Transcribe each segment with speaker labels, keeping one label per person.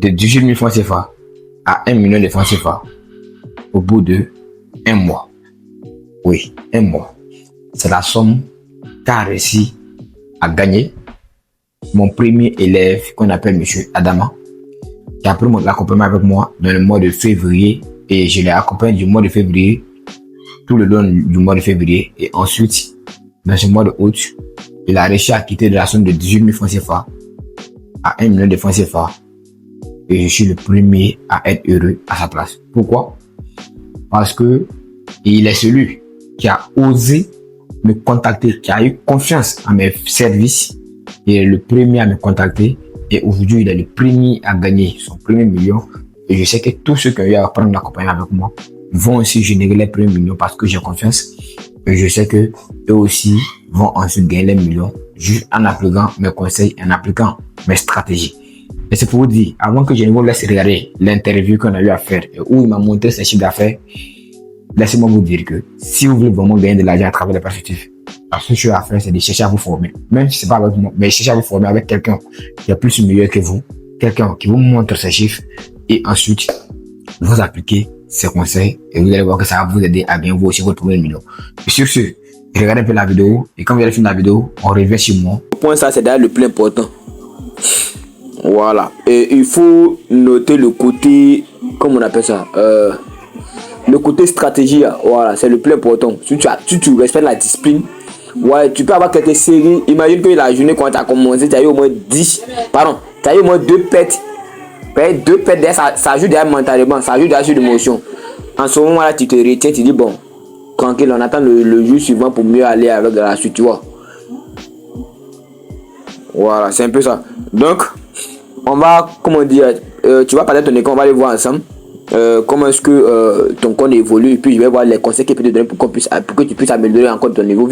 Speaker 1: de 18 000 francs CFA à 1 million de francs CFA au bout de 1 mois. Oui, 1 mois. C'est la somme qu'a réussi à gagner mon premier élève qu'on appelle monsieur Adama, qui a pris l'accompagnement avec moi dans le mois de février, et je l'ai accompagné du mois de février tout le long du mois de février, et ensuite dans ce mois de août il a réussi à quitter de la somme de 18 000 francs CFA à 1 million de francs CFA, et je suis le premier à être heureux à sa place. Pourquoi? Parce que il est celui qui a osé me contacter, qui a eu confiance en mes services. Il est le premier à me contacter, et aujourd'hui il est le premier à gagner son premier million. Et je sais que tous ceux qui ont eu à prendre l'accompagnement avec moi vont aussi générer les premiers millions parce que j'ai confiance. Et je sais que eux aussi vont ensuite gagner les millions juste en appliquant mes conseils, en appliquant mes stratégies. Et c'est pour vous dire, avant que je ne vous laisse regarder l'interview qu'on a eu à faire où il m'a montré ses chiffres d'affaires, laissez-moi vous dire que si vous voulez vraiment gagner de l'argent à travers les perspectives, la seule chose à faire, c'est de chercher à vous former. Même si c'est pas avec moi, mais chercher à vous former avec quelqu'un qui est plus meilleur que vous, quelqu'un qui vous montre ses chiffres, et ensuite vous appliquez ses conseils, et vous allez voir que ça va vous aider à gagner vous aussi votre premier million. Et sur ce, regardez un peu la vidéo, et quand vous allez finir la vidéo, on revient sur moi.
Speaker 2: Le point, ça, c'est d'ailleurs le plus important. Voilà. Et il faut noter le côté, comment on appelle ça, le côté stratégie. Voilà, c'est le plus important. Si tu respectes la discipline, ouais, tu peux avoir quelques séries. Imagine que la journée, quand tu as commencé, tu as eu au moins 10, pardon, tu as eu au moins 2 pets. 2 pets, ça joue derrière mentalement, ça joue derrière sur l'émotion. En ce moment-là, tu te retiens, tu dis bon, tranquille, on attend le jour suivant pour mieux aller avec la suite, tu vois. Voilà, c'est un peu ça. Donc, on va, comment dire, tu vas parler de ton école, on va aller voir ensemble. Comment est-ce que ton compte évolue, et puis je vais voir les conseils qu'il peut te donner pour que tu puisses améliorer encore ton niveau.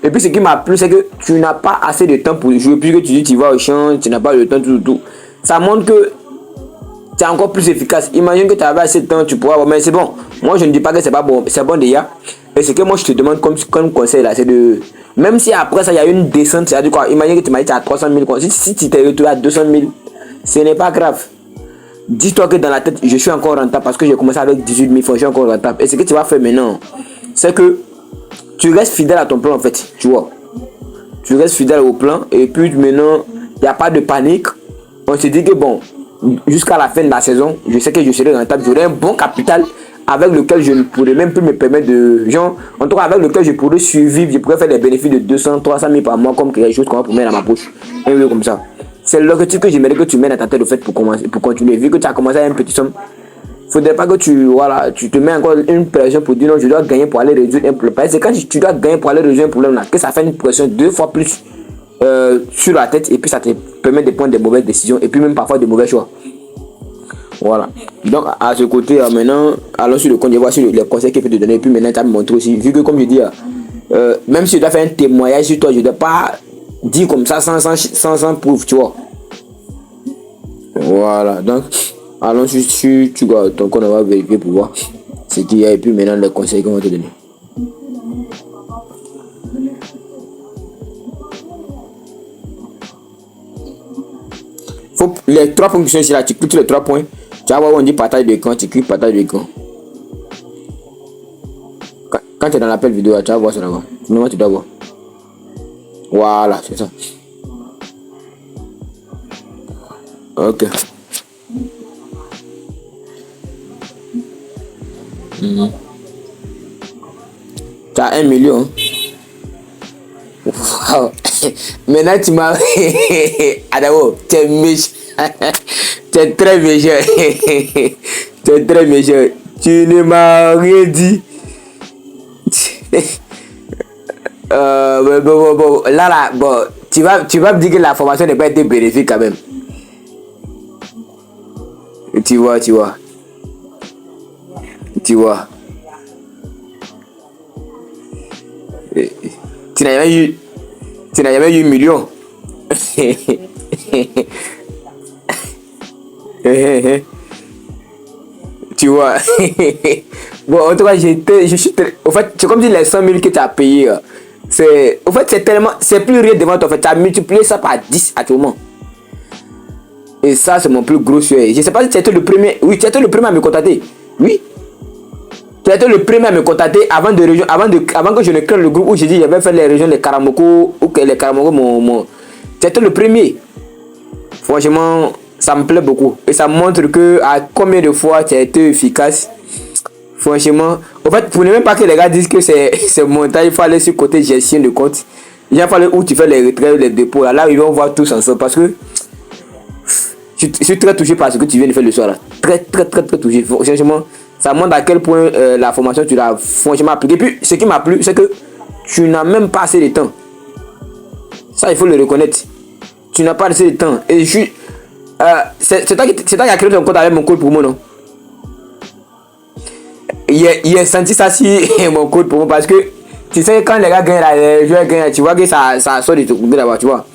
Speaker 2: Et puis ce qui m'a plu, c'est que tu n'as pas assez de temps pour jouer, puisque tu dis tu vas au champ, tu n'as pas le temps, tout. Ça montre que tu es encore plus efficace. Imagine que tu avais assez de temps, tu pourras avoir, mais c'est bon. Moi je ne dis pas que c'est pas bon, c'est bon déjà. Et ce que moi je te demande comme conseil là, c'est de, même si après ça il y a une descente, c'est-à-dire quoi, imagine que tu m'as dit tu as 300 000, si tu t'es retrouvé à 200 000, ce n'est pas grave. Dis-toi que dans la tête, je suis encore rentable parce que j'ai commencé avec 18 000 francs, je suis encore rentable. Et ce que tu vas faire maintenant, c'est que tu restes fidèle à ton plan en fait, tu vois. Tu restes fidèle au plan, et puis maintenant, il n'y a pas de panique. On se dit que bon, jusqu'à la fin de la saison, je sais que je serai rentable, j'aurai un bon capital avec lequel je ne pourrais même plus me permettre de, genre, en tout cas avec lequel je pourrais survivre, je pourrais faire des bénéfices de 200, 300 000 par mois comme quelque chose qu'on va pour mettre dans ma poche. Un peu comme ça. C'est l'objectif que j'aimerais que tu mets à ta tête, le fait pour commencer, pour continuer. Vu que tu as commencé à un petit somme, faudrait pas que tu te mets encore une pression pour dire non, je dois gagner pour aller résoudre un problème. C'est quand tu dois gagner pour aller résoudre un problème là, que ça fait une pression 2 fois plus sur la tête, et puis ça te permet de prendre des mauvaises décisions, et puis même parfois de mauvais choix. Voilà. Donc à ce côté, maintenant, allons sur le compte, je vois sur les conseils qu'il peut te donner, et puis maintenant tu as montré aussi, vu que comme je dis, même si je dois faire un témoignage sur toi, je ne dois pas dire comme ça sans preuve, tu vois. Voilà, donc allons sur tu vois, ton compte, on va vérifier pour voir ce qu'il y a, et puis maintenant les conseils qu'on va te donner. Faut les 3 points qui sont ici là, tu cliques sur les 3 points, tu vas voir où on dit partage d'écran, tu cliques partage d'écran. Quand tu es dans l'appel vidéo, tu vas voir ça là-bas. Normalement tu dois voir. Voilà, c'est ça. Ok. Tu as 1 million. Wow. Maintenant tu m'as... Adamo, tu es méchant. Tu es très méchant. Tu es très méchant. Tu ne m'as rien dit. Bon, là, bon, tu vas me dire que la formation n'est pas été bénéfique quand même. Tu vois. Tu n'as jamais eu 1 million. Tu vois. Bon, en tout cas, je suis au fait, c'est comme si les 100 000 que tu as payé, au fait, c'est plus rien devant toi. En fait, tu as multiplié ça par 10 à tout moment. Et ça, c'est mon plus gros souhait. Je sais pas si tu étais le premier. Oui, tu étais le premier à me contacter. Oui. Tu étais le premier à me contacter avant que je ne crée le groupe où j'ai dit je vais faire les régions des Karamoko ou que les Karamoko tu étais le premier. Franchement, ça me plaît beaucoup. Et ça montre que à combien de fois tu as été efficace. Franchement, en fait, pour ne même pas que les gars disent que c'est montage, il faut aller sur le côté gestion de compte. Il va falloir où tu fais les retraits, les dépôts. Là, ils vont voir tous ensemble parce que je suis très touché par ce que tu viens de faire le soir là. Très touché. Franchement, ça montre à quel point la formation tu l'as franchement appliquée. Et puis, ce qui m'a plu, c'est que tu n'as même pas assez de temps. Ça, il faut le reconnaître. Tu n'as pas assez de temps. Et je suis. C'est toi qui as créé ton compte avec mon code promo, non? Il a senti ça si mon code promo parce que tu sais, quand les gars gagnent, les joueurs gagnent, tu vois que ça sort de tout là-bas, tu vois.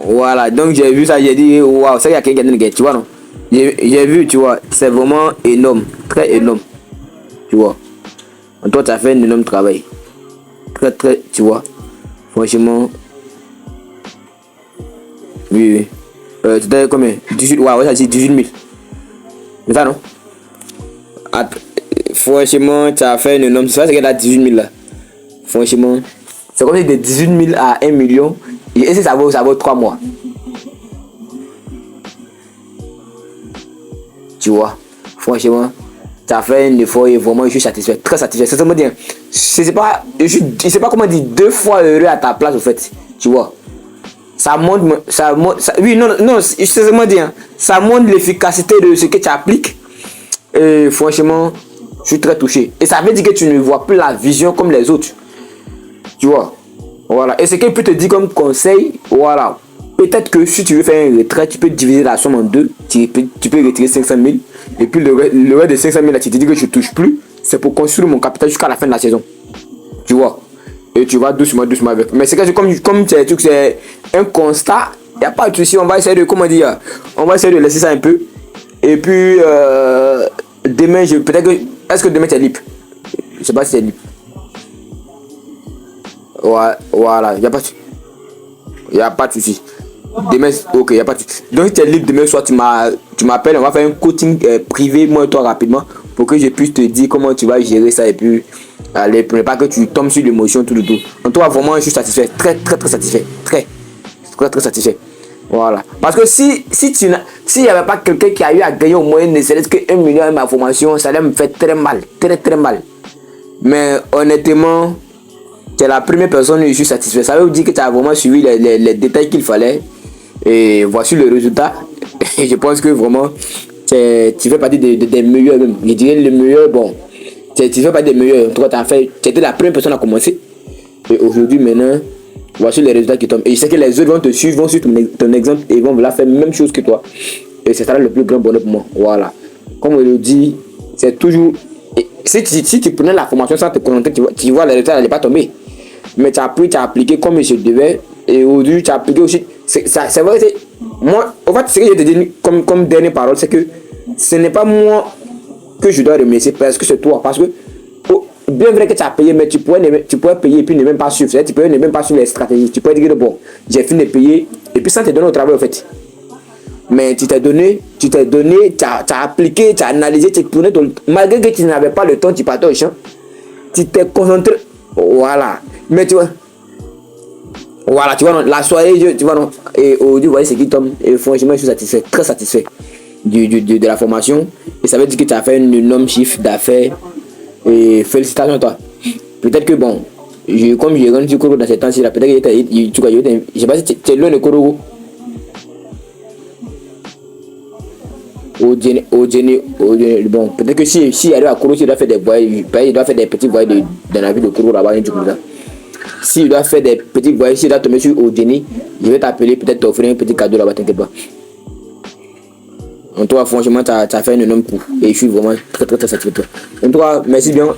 Speaker 2: Voilà, donc j'ai vu ça, j'ai dit, waouh, ça y a quelqu'un qui gagne, tu vois, non? J'ai vu, tu vois, c'est vraiment énorme, très énorme, tu vois. Toi, tu as fait un énorme travail. Très, tu vois. Franchement. Oui. Tu as combien? 18, waouh, ça dit 18 000. C'est ça, non? Franchement, tu as fait un énorme. C'est vrai qu'elle a 18 000 là. Franchement, c'est comme si de 18 000 à 1 million. Et ça vaut 3 mois. Tu vois, franchement, tu as fait un effort et vraiment je suis satisfait, très satisfait. C'est vraiment bien. Je sais pas comment dire, 2 fois heureux à ta place au fait. Tu vois, ça montre, oui, non, c'est vraiment bien. Ça montre l'efficacité de ce que tu appliques. Et franchement, je suis très touché. Et ça veut dire que tu ne vois plus la vision comme les autres. Tu vois, voilà. Et ce qu'il peut te dire comme conseil, voilà. Peut-être que si tu veux faire un retrait, tu peux diviser la somme en deux. Tu peux retirer 500 000. Et puis le reste de 500 000 là, tu te dis que je ne touche plus. C'est pour construire mon capital jusqu'à la fin de la saison. Tu vois. Et tu vas doucement avec. Mais c'est que comme c'est un constat, il n'y a pas de souci. On va essayer de, comment dire, on va essayer de laisser ça un peu. Et puis, demain, peut-être que, est-ce que demain tu es libre? Je ne sais pas si tu es libre. Ouais, voilà, il n'y a pas de souci. Demain, ok, il n'y a pas de souci. Donc, si tu es libre demain soir, tu m'appelles, on va faire un coaching privé, moi et toi, rapidement, pour que je puisse te dire comment tu vas gérer ça et puis, allez, pour ne pas que tu tombes sur l'émotion, tout. En toi, vraiment, je suis satisfait, très satisfait, très satisfait. Voilà. Parce que s'il n'y avait pas quelqu'un qui a eu à gagner au moins ne serait-ce que 1 million à ma formation, ça allait me faire très mal, très mal. Mais honnêtement, tu es la première personne où je suis satisfait. Ça veut dire que tu as vraiment suivi les détails qu'il fallait. Et voici le résultat. Et je pense que vraiment, tu fais partie des meilleurs même. Je dirais le meilleur, bon. Tu fais partie des meilleurs. En tout cas, tu étais la première personne à commencer. Et aujourd'hui, maintenant, voici les résultats qui tombent. Et je sais que les autres vont te suivre, vont suivre ton exemple et vont vouloir faire la même chose que toi. Et ce sera le plus grand bonheur pour moi. Voilà. Comme on le dit, c'est toujours. Si tu prenais la formation sans te connecter, tu vois les résultats n'allaient pas tomber. Mais tu as appliqué comme je devais. Et aujourd'hui, tu as appliqué aussi. C'est vrai que moi, en fait, ce que je te dis comme dernière parole, c'est que ce n'est pas moi que je dois remercier parce que c'est toi. Parce que, bien vrai que tu as payé, mais tu pourrais payer et puis ne même pas suivre. Tu pourrais ne même pas suivre les stratégies. Tu pourrais dire que bon, j'ai fini de payer et puis ça te donne au travail en fait. Mais tu t'es donné, tu as appliqué, tu as analysé, tu tourné malgré que tu n'avais pas le temps, tu partais au champ. Tu t'es concentré. Voilà. Mais tu vois. Voilà, tu vois, non, la soirée, tu vois, non. Et aujourd'hui, vous voyez ce qui tombe. Et franchement, je suis satisfait, très satisfait de la formation. Et ça veut dire que tu as fait un énorme chiffre d'affaires. Et félicitations à toi. Peut-être que bon, comme je rentre du Koro dans ces temps-ci, peut-être que je sais pas si tu es loin de Koro. Bon, peut-être que si il arrive à Koro, il doit faire des voyages, il doit faire des petits voyages dans la ville de Koro là-bas, un truc comme ça. S'il doit faire des petits voyages, s'il doit tomber sur Odeni, je vais t'appeler, peut-être t'offrir un petit cadeau là-bas, t'inquiète pas. En tout cas, franchement, tu as fait un énorme coup. Et je suis vraiment très satisfait de toi. En tout cas, merci bien.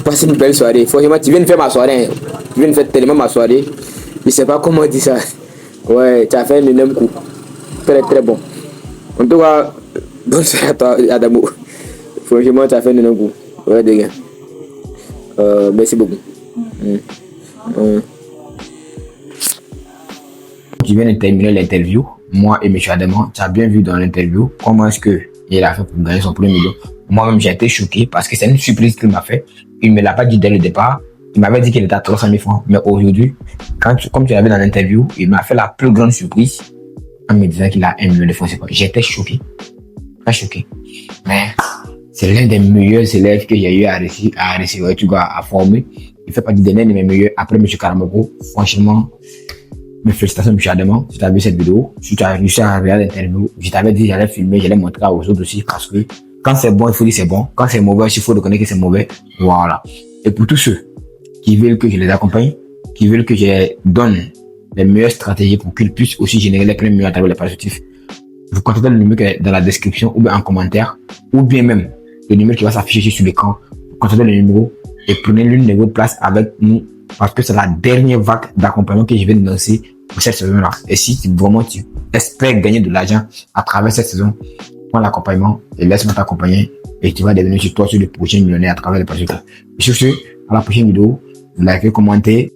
Speaker 2: Passe une belle soirée. Franchement, tu viens de faire ma soirée. Tu viens de faire tellement ma soirée. Je sais pas comment dire ça. Ouais, tu as fait un énorme coup. Très bon. En tout cas, bonne soirée à toi, Adamo. Franchement, tu as fait un énorme coup. Ouais, les gars. Merci beaucoup.
Speaker 1: Tu viens de terminer l'interview. moi et M. Adamant, tu as bien vu dans l'interview comment est-ce que il a fait pour gagner son premier million. Moi-même, j'ai été choqué parce que c'est une surprise qu'il m'a fait. Il ne me l'a pas dit dès le départ. Il m'avait dit qu'il était à 300 000 francs. Mais aujourd'hui, comme tu l'avais dans l'interview, il m'a fait la plus grande surprise en me disant qu'il a 1 million de francs CFA. J'étais choqué. Pas choqué. Mais c'est l'un des meilleurs élèves que j'ai eu à réussir, tu vois, à former. Il fait partie des l'un de mes meilleurs après M. Karamoko. Franchement, mes félicitations, M. Adamant. Si tu as vu cette vidéo, si tu as réussi à regarder l'interview, je t'avais dit j'allais filmer, j'allais montrer aux autres aussi parce que quand c'est bon, il faut dire c'est bon. Quand c'est mauvais, il faut reconnaître que c'est mauvais. Voilà. Et pour tous ceux qui veulent que je les accompagne, qui veulent que je donne les meilleures stratégies pour qu'ils puissent aussi générer les premiers millions à travers les paris sportifs, vous contactez le numéro qui est dans la description ou bien en commentaire, ou bien même le numéro qui va s'afficher sur l'écran. Vous contactez le numéro et prenez l'une de vos places avec nous parce que c'est la dernière vague d'accompagnement que je vais lancer pour cette saison-là. Et si vraiment tu espères gagner de l'argent à travers cette saison, prends l'accompagnement et laisse-moi t'accompagner et tu vas devenir sur toi sur le prochain millionnaire à travers les paris sportifs. Sur ce, à la prochaine vidéo, likez, commentez.